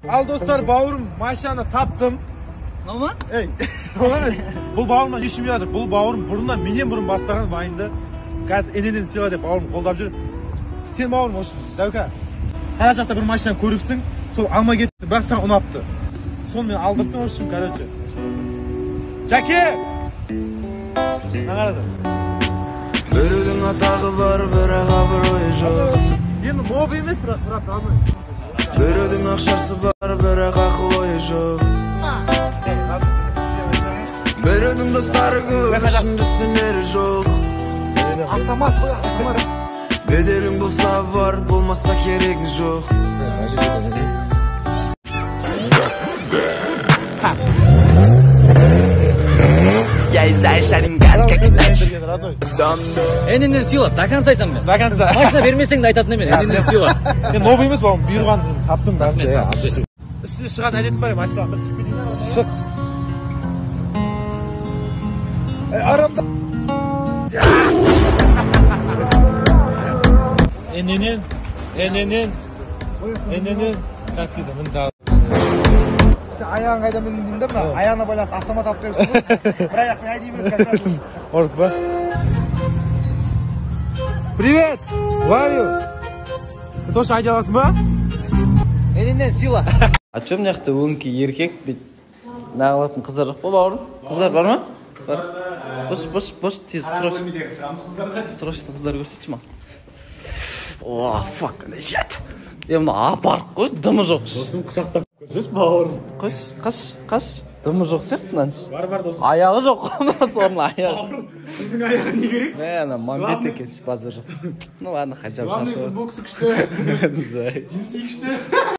Al dostlar, bavrum maşağını taptım. Ama? Ey, olamaz. Bu bavurumdan işim yadı. Bu bavrum burundan minyen burun bastırgan bayındı. Gaz eneden sila dep bavrum kolдап жүр. Sen bavrum hoş. Davka. Her жақта bir maşağını көріпсің, сол alma кетті, бірақ саған ұнапты. Сол мен алдырттым hoşum, короче. Жаке! Ne қарады? Біреудің атағы бар, бірақ абыройы жоқ. Енді моб емес, бірақ алмай. Біреудің ақшасы бар, бірақ ақыл ойы жоқ. Біреудің достары көп, ішінде сенері жоқ. Автомат қой, автомат. Беделің болса бар, болмаса керегің жоқ. Я изайшарим гадка кидач. Enenden sila, до конца айтамын мен. До конца. Машина бермесең де айтатын мен, enenden sila. Мен новый емес, бауырым, бұйырған таптым бәрінше. Үстіне шығатын әдетім бар, машиналық бір шықпейді. Шық. Арамда. Ененен. Таксиді, мін тағы. Ayağın kayda bindiğimde mi? Ayağına байланысты автомат алып беріпсің ғой. Бір аяқпен айдай береді қазір. Орыс па? Привет! Love you! Ты тоже айдай аласың ба? Enenden sila. А чё мына жақта өңкей еркек бүйтіп нағылатын қыздар жоқ па бауырым? Қыздар бар ма? Бар. Бош, тез срочно қыздар көрсетші ма? О, fuck, shit. Мына апарып қой, дымы жоқ. Досым құшақтап көрсеш бауырым. Қаш, дымы жоқ сияқты мынаншы. Бар досым. Аяғы жоқ қой мына соның аяғы. Біздің аяғы не керек? Ана мамбет екенші базар жоқ. Ну ладно, хотя бы шашы. Главный футболкасы күшті. Джинсы күшті.